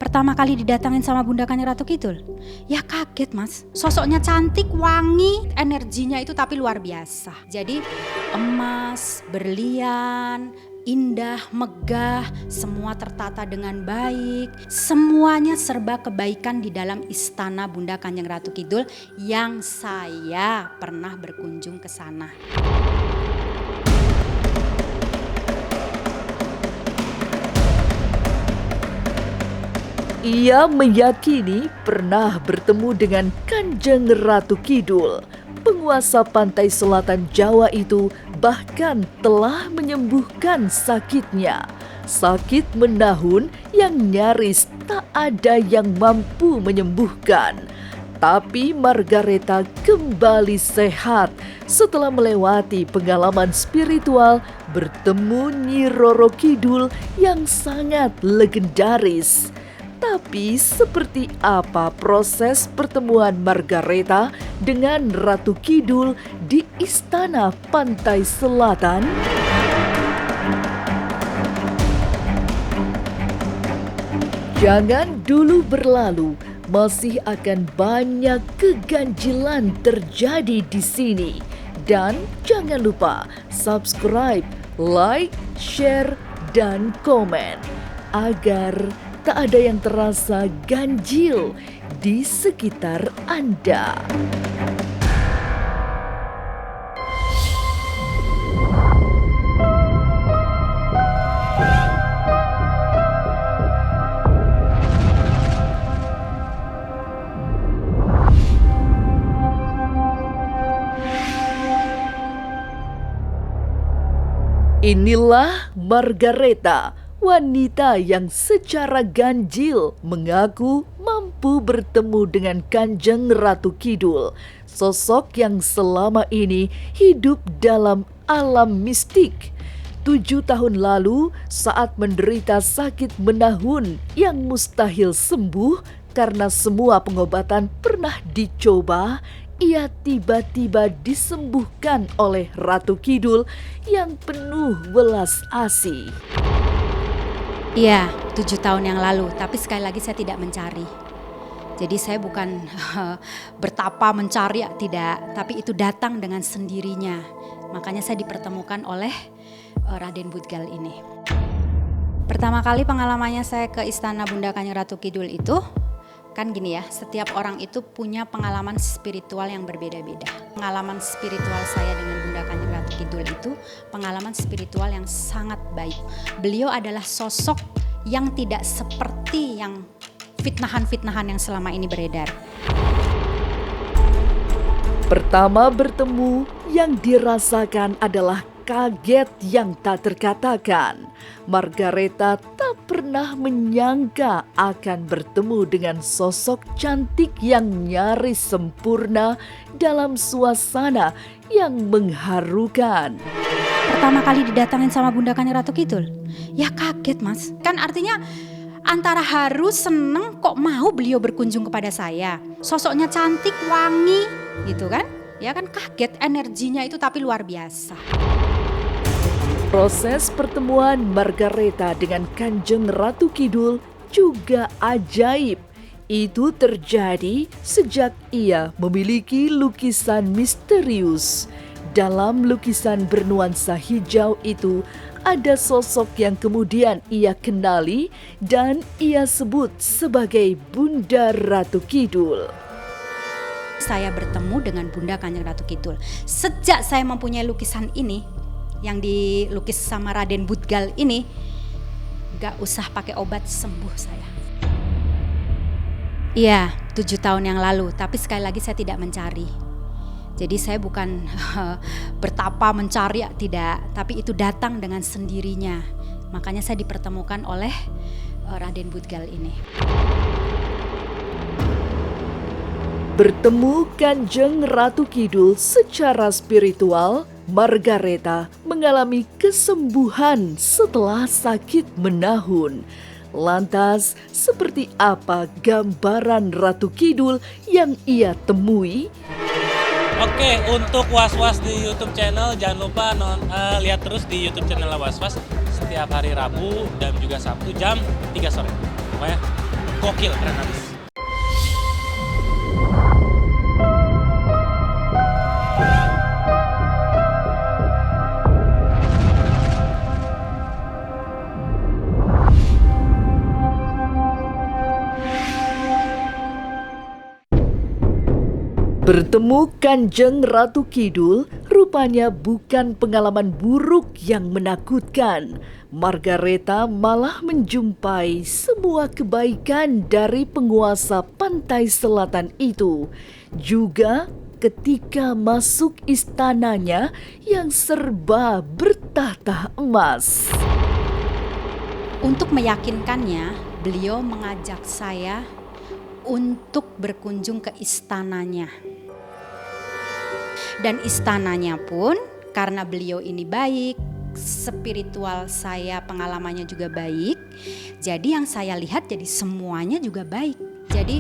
pertama kali didatangin sama Bunda Kanjeng Ratu Kidul, ya kaget mas. Sosoknya cantik, wangi, energinya itu tapi luar biasa. Jadi emas, berlian, indah, megah, semua tertata dengan baik. Semuanya serba kebaikan di dalam istana Bunda Kanjeng Ratu Kidul yang saya pernah berkunjung ke sana. Ia meyakini pernah bertemu dengan Kanjeng Ratu Kidul. Penguasa pantai selatan Jawa itu bahkan telah menyembuhkan sakitnya. Sakit menahun yang nyaris tak ada yang mampu menyembuhkan. Tapi Margareta kembali sehat setelah melewati pengalaman spiritual bertemu Nyi Roro Kidul yang sangat legendaris. Tapi seperti apa proses pertemuan Margareta dengan Ratu Kidul di Istana Pantai Selatan? Jangan dulu berlalu, masih akan banyak keganjilan terjadi di sini. Dan jangan lupa subscribe, like, share, dan komen agar tak ada yang terasa ganjil di sekitar Anda. Inilah Margareta, wanita yang secara ganjil mengaku mampu bertemu dengan Kanjeng Ratu Kidul, sosok yang selama ini hidup dalam alam mistik. 7 tahun lalu, saat menderita sakit menahun yang mustahil sembuh karena semua pengobatan pernah dicoba, ia tiba-tiba disembuhkan oleh Ratu Kidul yang penuh welas asih. Iya, 7 tahun yang lalu, tapi sekali lagi saya tidak mencari. Jadi saya bukan bertapa mencari, tidak, tapi itu datang dengan sendirinya. Makanya saya dipertemukan oleh Raden Budgal ini. Pertama kali pengalamannya saya ke Istana Bunda Kanjeng Ratu Kidul itu, kan gini ya, setiap orang itu punya pengalaman spiritual yang berbeda-beda. Pengalaman spiritual saya dengan Bunda Kanjeng Ratu Kidul itu pengalaman spiritual yang sangat baik. Beliau adalah sosok yang tidak seperti yang fitnahan-fitnahan yang selama ini beredar. Pertama bertemu, yang dirasakan adalah kaget yang tak terkatakan. Margareta tak pernah menyangka akan bertemu dengan sosok cantik yang nyaris sempurna dalam suasana yang mengharukan. Pertama kali didatangin sama Bunda Kanjeng Ratu Kidul, ya kaget mas. Kan artinya antara harus, seneng, kok mau beliau berkunjung kepada saya. Sosoknya cantik, wangi gitu kan. Ya kan kaget, energinya itu tapi luar biasa. Proses pertemuan Margareta dengan Kanjeng Ratu Kidul juga ajaib. Itu terjadi sejak ia memiliki lukisan misterius. Dalam lukisan bernuansa hijau itu ada sosok yang kemudian ia kenali dan ia sebut sebagai Bunda Ratu Kidul. Saya bertemu dengan Bunda Kanjeng Ratu Kidul. Sejak saya mempunyai lukisan ini, yang dilukis sama Raden Budgal ini, gak usah pakai obat, sembuh saya. Iya, 7 tahun yang lalu, tapi sekali lagi saya tidak mencari. Jadi saya bukan bertapa mencari, tidak, tapi itu datang dengan sendirinya. Makanya saya dipertemukan oleh Raden Budgal ini. Bertemu Kanjeng Ratu Kidul secara spiritual, Margareta mengalami kesembuhan setelah sakit menahun. Lantas, seperti apa gambaran Ratu Kidul yang ia temui? Oke, untuk Was-Was di YouTube channel jangan lupa lihat terus di YouTube channel Was-Was setiap hari Rabu dan juga Sabtu jam 3 sore. Pokoknya gokil, keren abis. Bertemu Kanjeng Ratu Kidul rupanya bukan pengalaman buruk yang menakutkan. Margareta malah menjumpai semua kebaikan dari penguasa pantai selatan itu. Juga ketika masuk istananya yang serba bertahta emas. Untuk meyakinkannya, beliau mengajak saya untuk berkunjung ke istananya. Dan istananya pun karena beliau ini baik, spiritual saya pengalamannya juga baik. Jadi yang saya lihat jadi semuanya juga baik. Jadi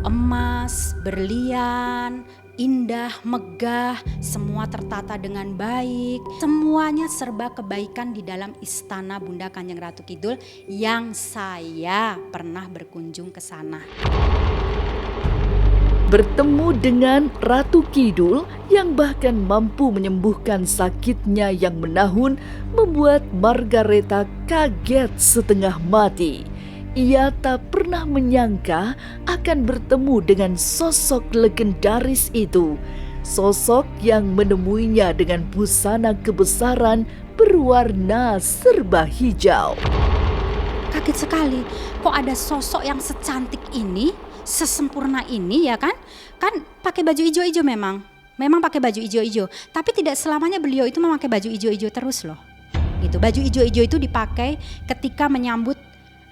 emas, berlian, indah, megah, semua tertata dengan baik. Semuanya serba kebaikan di dalam istana Bunda Kanjeng Ratu Kidul yang saya pernah berkunjung ke sana. Bertemu dengan Ratu Kidul yang bahkan mampu menyembuhkan sakitnya yang menahun membuat Margareta kaget setengah mati. Ia tak pernah menyangka akan bertemu dengan sosok legendaris itu. Sosok yang menemuinya dengan busana kebesaran berwarna serba hijau. Kaget sekali, kok ada sosok yang secantik ini, sesempurna ini ya kan? Kan pakai baju ijo-ijo memang pakai baju ijo-ijo. Tapi tidak selamanya beliau itu memakai baju ijo-ijo terus loh. Gitu. Baju ijo-ijo itu dipakai ketika menyambut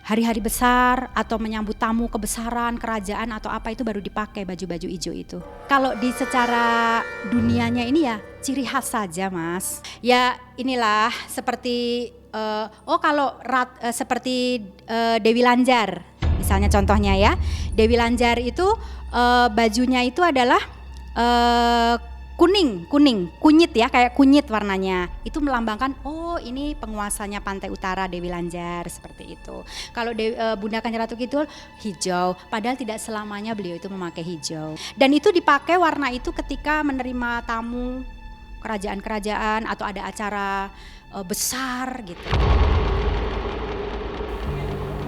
hari-hari besar atau menyambut tamu kebesaran kerajaan atau apa itu baru dipakai baju-baju ijo itu. Kalau di secara dunianya ini ya ciri khas saja Mas. Ya inilah seperti seperti Dewi Lanjar misalnya contohnya ya. Dewi Lanjar itu bajunya itu adalah kuning, kunyit ya, kayak kunyit warnanya. Itu melambangkan ini penguasanya pantai utara Dewi Lanjar seperti itu. Kalau Bunda Kanjeng Ratu Kidul hijau, padahal tidak selamanya beliau itu memakai hijau. Dan itu dipakai warna itu ketika menerima tamu kerajaan-kerajaan atau ada acara besar gitu.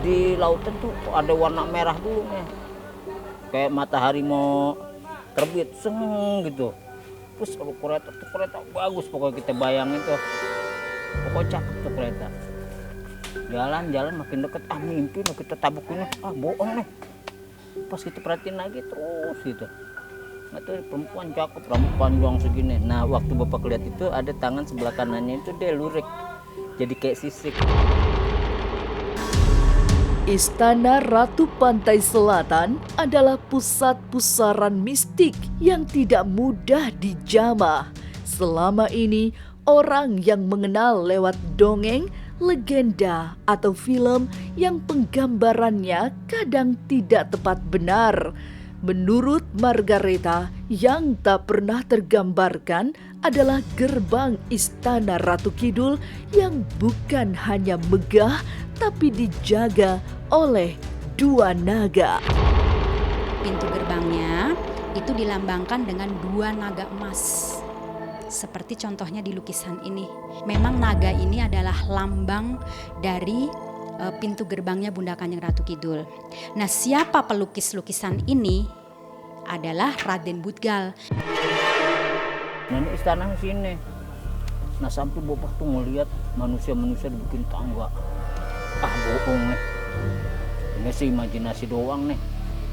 Di lautan tuh ada warna merah dulu nih, kayak matahari mau terbit, gitu. Terus kalau kereta bagus pokoknya kita bayangin tuh, pokoknya cakep tuh kereta. Jalan makin deket, mimpi nih kita tabukinnya, bohong nih. Pas kita perhatiin lagi terus gitu. Nggak tuh perempuan cakep, rambut panjang segini. Nah waktu bapak lihat itu ada tangan sebelah kanannya itu dia lurik, jadi kayak sisik. Istana Ratu Pantai Selatan adalah pusat pusaran mistik yang tidak mudah dijamah. Selama ini, orang yang mengenal lewat dongeng, legenda, atau film yang penggambarannya kadang tidak tepat benar. Menurut Margareta, yang tak pernah tergambarkan adalah gerbang Istana Ratu Kidul yang bukan hanya megah, tapi dijaga oleh dua naga. Pintu gerbangnya itu dilambangkan dengan dua naga emas. Seperti contohnya di lukisan ini. Memang naga ini adalah lambang dari pintu gerbangnya Bunda Kanjeng Ratu Kidul. Nah, siapa pelukis lukisan ini? Adalah Raden Budgal. Nah ini istana sini. Nah sampai bapak tuh ngeliat manusia-manusia dibikin tangga. Bohong nih. Ini sih imajinasi doang nih.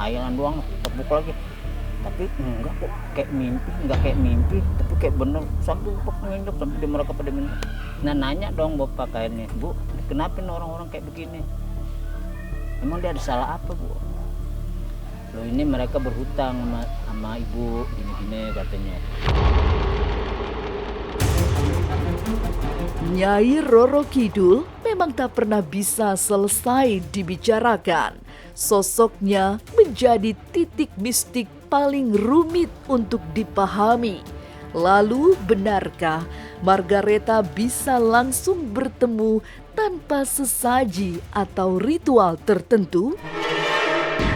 Hayalan doang, tepuk lagi. Tapi enggak kok, enggak kayak mimpi, tapi kayak bener. Sampai bapak nginjak, sampai dia mereka pada minta. Nah nanya dong bapak kayaknya, Bu, kenapa nih orang-orang kayak begini? Emang dia ada salah apa, Bu? Loh ini mereka berhutang sama ibu, gini-gini katanya. Nyai Roro Kidul memang tak pernah bisa selesai dibicarakan. Sosoknya menjadi titik mistik paling rumit untuk dipahami. Lalu benarkah Margareta bisa langsung bertemu tanpa sesaji atau ritual tertentu?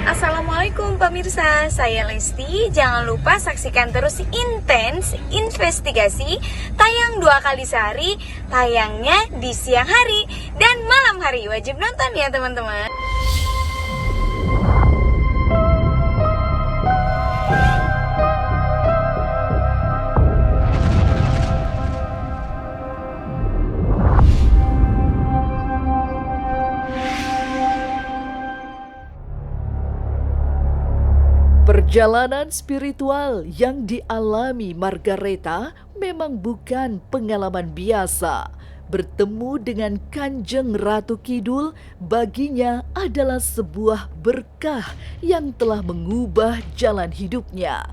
Assalamualaikum pemirsa, saya Lesti. Jangan lupa saksikan terus Intens Investigasi, tayang 2 kali sehari, tayangnya di siang hari dan malam hari. Wajib nonton ya teman-teman. Perjalanan spiritual yang dialami Margareta memang bukan pengalaman biasa. Bertemu dengan Kanjeng Ratu Kidul baginya adalah sebuah berkah yang telah mengubah jalan hidupnya.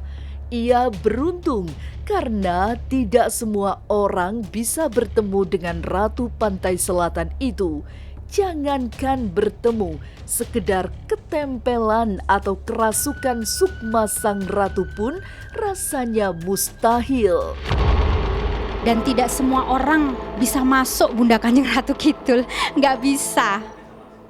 Ia beruntung karena tidak semua orang bisa bertemu dengan Ratu Pantai Selatan itu. Jangankan bertemu, sekedar ketempelan atau kerasukan sukma sang ratu pun rasanya mustahil. Dan tidak semua orang bisa masuk Bunda Kanjeng Ratu Kidul. Nggak bisa.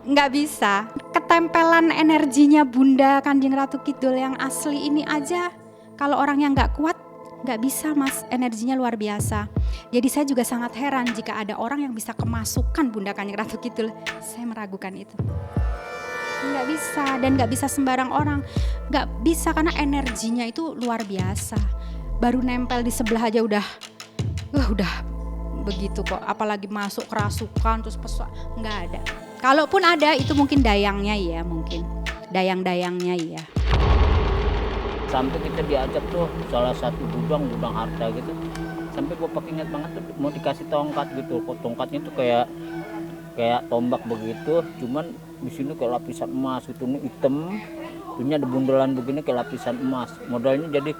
Nggak bisa. Ketempelan energinya Bunda Kanjeng Ratu Kidul yang asli ini aja, kalau orang yang nggak kuat, nggak bisa mas, energinya luar biasa. Jadi saya juga sangat heran jika ada orang yang bisa kemasukan Bunda Kanjeng Ratu Kidul. Saya meragukan itu. Nggak bisa, dan nggak bisa sembarang orang. Nggak bisa karena energinya itu luar biasa. Baru nempel di sebelah aja udah begitu kok. Apalagi masuk kerasukan terus nggak ada. Kalaupun ada itu mungkin dayangnya ya, mungkin dayang-dayangnya ya. Sampai kita diajak tuh salah satu gudang harta gitu. Sampai gue pakai ingat banget tuh mau dikasih tongkat gitu. Kok tongkatnya tuh kayak tombak begitu, cuman di sini kayak lapisan emas gitu, ini hitam. Ini ada bundelan begini kayak lapisan emas. Modalnya jadi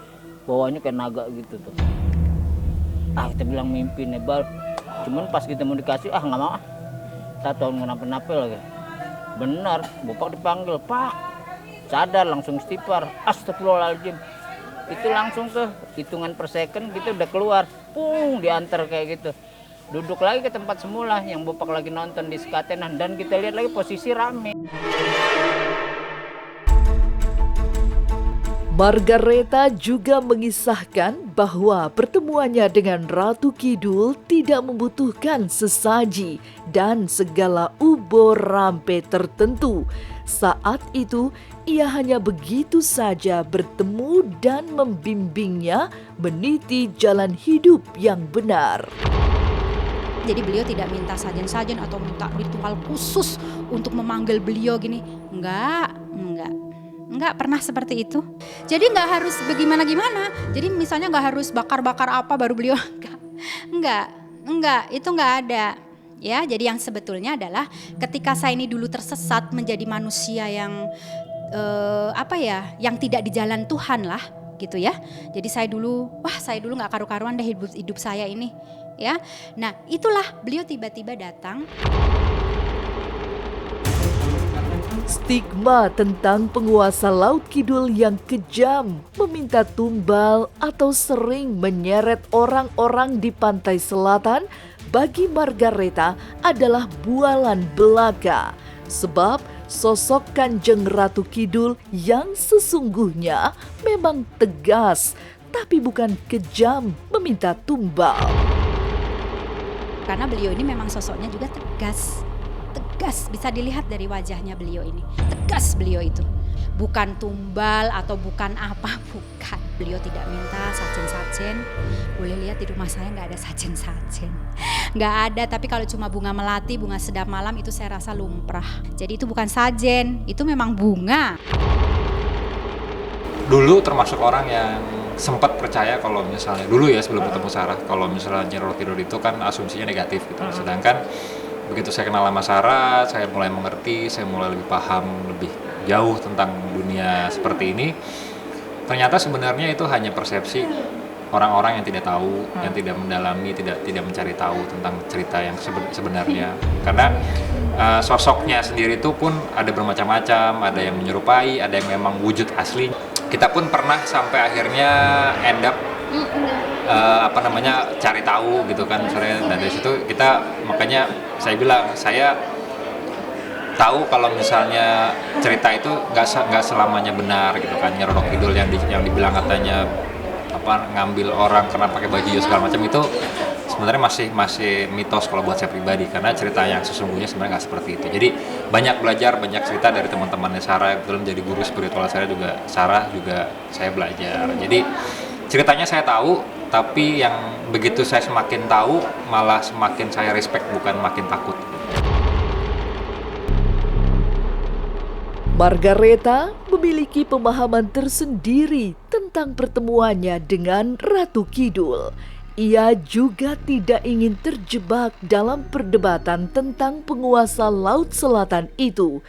bawahnya kayak naga gitu tuh. Kita bilang mimpi nebal. Cuman pas kita mau dikasih nggak mau. Tak tahu kenapa-napa lagi. Benar, bapak dipanggil, Pak. Sadar langsung istighfar. Astagfirullahaladzim. Itu langsung tuh hitungan per second gitu udah keluar. Diantar kayak gitu. Duduk lagi ke tempat semula yang bapak lagi nonton di Sekatenan, dan kita lihat lagi posisi rame. Margareta juga mengisahkan bahwa pertemuannya dengan Ratu Kidul tidak membutuhkan sesaji dan segala ubor rampe tertentu. Saat itu, ia hanya begitu saja bertemu dan membimbingnya meniti jalan hidup yang benar. Jadi beliau tidak minta sajen-sajen atau minta ritual khusus untuk memanggil beliau gini. Enggak pernah seperti itu. Jadi enggak harus bagaimana-gimana. Jadi misalnya enggak harus bakar-bakar apa baru beliau. Enggak, itu enggak ada. Ya, jadi yang sebetulnya adalah ketika saya ini dulu tersesat menjadi manusia yang yang tidak di jalan Tuhan lah, gitu ya. Jadi saya dulu enggak karu-karuan deh hidup saya ini, ya. Nah, itulah beliau tiba-tiba datang. Stigma tentang penguasa Laut Kidul yang kejam, meminta tumbal atau sering menyeret orang-orang di pantai selatan bagi Margareta adalah bualan belaka. Sebab sosok Kanjeng Ratu Kidul yang sesungguhnya memang tegas, tapi bukan kejam meminta tumbal. Karena beliau ini memang sosoknya juga tegas, bisa dilihat dari wajahnya beliau ini. Tegas beliau itu. Bukan tumbal atau bukan apa, bukan. Beliau tidak minta sajen-sajen. Boleh lihat di rumah saya nggak ada sajen-sajen. Nggak ada, tapi kalau cuma bunga melati, bunga sedap malam itu saya rasa lumrah. Jadi itu bukan sajen, itu memang bunga. Dulu termasuk orang yang sempat percaya kalau misalnya, dulu ya sebelum ketemu Sarah, kalau misalnya Nyi Roro Kidul itu kan asumsinya negatif gitu. Sedangkan begitu saya kenal sama Sarah, saya mulai mengerti, saya mulai lebih paham lebih jauh tentang dunia seperti ini. Ternyata sebenarnya itu hanya persepsi orang-orang yang tidak tahu, yang tidak mendalami, tidak mencari tahu tentang cerita yang sebenarnya. Karena sosoknya sendiri itu pun ada bermacam-macam, ada yang menyerupai, ada yang memang wujud asli. Kita pun pernah sampai akhirnya end up cari tahu gitu kan, misalnya. Dan dari situ kita, makanya saya bilang saya tahu kalau misalnya cerita itu nggak selamanya benar gitu kan. Nyi Roro Kidul yang dibilang katanya ngambil orang karena pakai baju segala macam itu sebenarnya masih mitos kalau buat saya pribadi, karena cerita yang sesungguhnya sebenarnya nggak seperti itu. Jadi banyak belajar, banyak cerita dari teman-temannya Sarah yang belum jadi guru spiritual saya juga. Sarah juga saya belajar. Jadi ceritanya saya tahu, tapi yang begitu saya semakin tahu malah semakin saya respect, bukan makin takut. Margareta memiliki pemahaman tersendiri tentang pertemuannya dengan Ratu Kidul. Ia juga tidak ingin terjebak dalam perdebatan tentang penguasa Laut Selatan itu.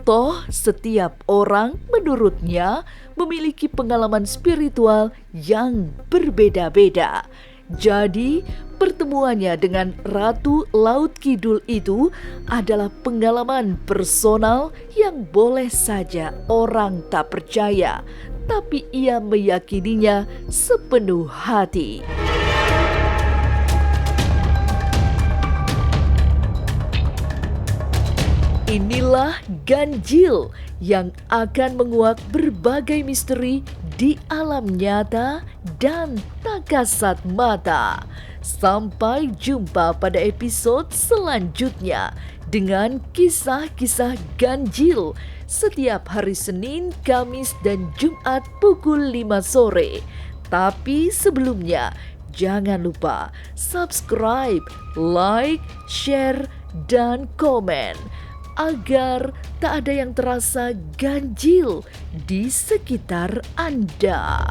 Toh setiap orang menurutnya memiliki pengalaman spiritual yang berbeda-beda. Jadi pertemuannya dengan Ratu Laut Kidul itu adalah pengalaman personal yang boleh saja orang tak percaya, tapi ia meyakininya sepenuh hati. Inilah ganjil yang akan menguak berbagai misteri di alam nyata dan tak kasat mata. Sampai jumpa pada episode selanjutnya dengan kisah-kisah ganjil setiap hari Senin, Kamis, dan Jumat pukul 5 sore. Tapi sebelumnya, jangan lupa subscribe, like, share, dan komen agar tak ada yang terasa ganjil di sekitar Anda.